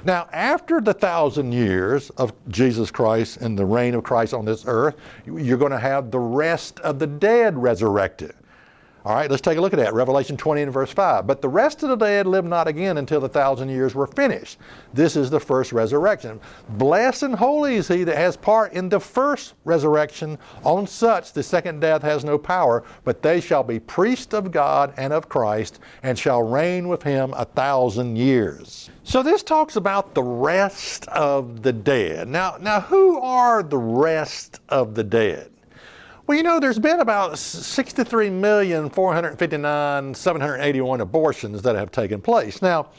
Now, after the 1,000 years of Jesus Christ and the reign of Christ on this earth, you're going to have the rest of the dead resurrected. All right, let's take a look at that. Revelation 20 and verse 5. But the rest of the dead live not again until the 1,000 years were finished. This is the first resurrection. Blessed and holy is he that has part in the first resurrection. On such the second death has no power, but they shall be priests of God and of Christ, and shall reign with him 1,000 years. So this talks about the rest of the dead. Now who are the rest of the dead? Well, you know, there's been about 63,459,781 abortions that have taken place. Now,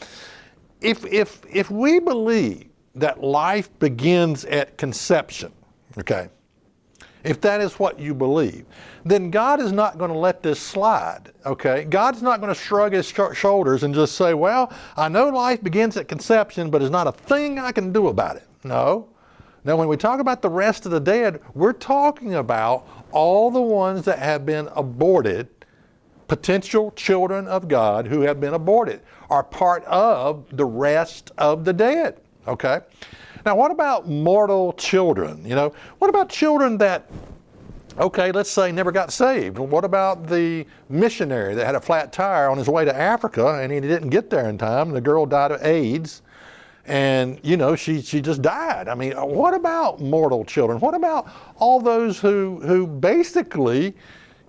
if we believe that life begins at conception, okay, if that is what you believe, then God is not going to let this slide, okay? God's not going to shrug his shoulders and just say, well, I know life begins at conception, but there's not a thing I can do about it. No. Now, when we talk about the rest of the dead, we're talking about all the ones that have been aborted, potential children of God who have been aborted, are part of the rest of the dead, okay? Now, what about mortal children? You know, what about children that, okay, let's say never got saved? What about the missionary that had a flat tire on his way to Africa and he didn't get there in time and the girl died of AIDS? And, you know, she just died. I mean, what about mortal children? What about all those who basically,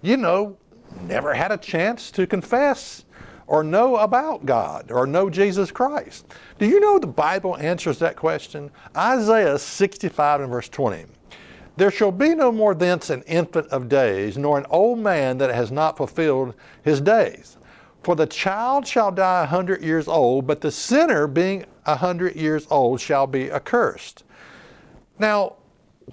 you know, never had a chance to confess or know about God or know Jesus Christ? Do you know the Bible answers that question? Isaiah 65 and verse 20. There shall be no more thence an infant of days, nor an old man that has not fulfilled his days. For the child shall die 100 years old, but the sinner being 100 years old shall be accursed. Now,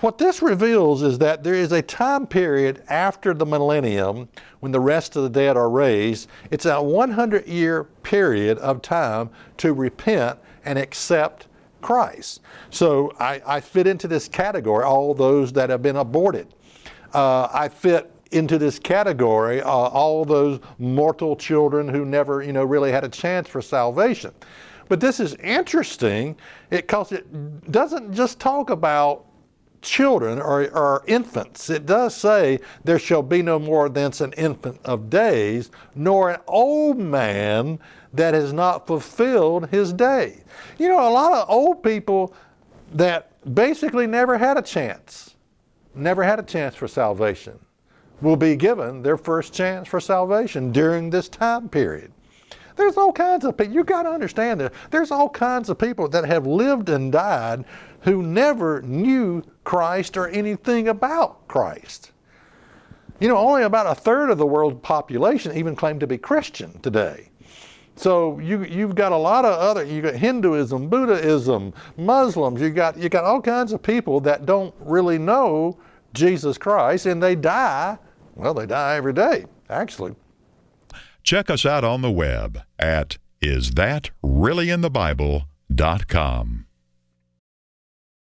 what this reveals is that there is a time period after the millennium when the rest of the dead are raised. It's a 100-year period of time to repent and accept Christ. So I fit into this category, all those that have been aborted. I fit into this category, all those mortal children who never, you know, really had a chance for salvation. But this is interesting because it doesn't just talk about children or infants. It does say, there shall be no more thence an infant of days, nor an old man that has not fulfilled his day. You know, a lot of old people that basically never had a chance for salvation will be given their first chance for salvation during this time period. There's all kinds of people, you got to understand that there's all kinds of people that have lived and died who never knew Christ or anything about Christ. You know, only about 1/3 of the world's population even claim to be Christian today. So you've got a lot of other, you got Hinduism, Buddhism, Muslims, you got all kinds of people that don't really know Jesus Christ, and they die, well, they die every day, actually. Check us out on the web at isthatreallyinthebible.com.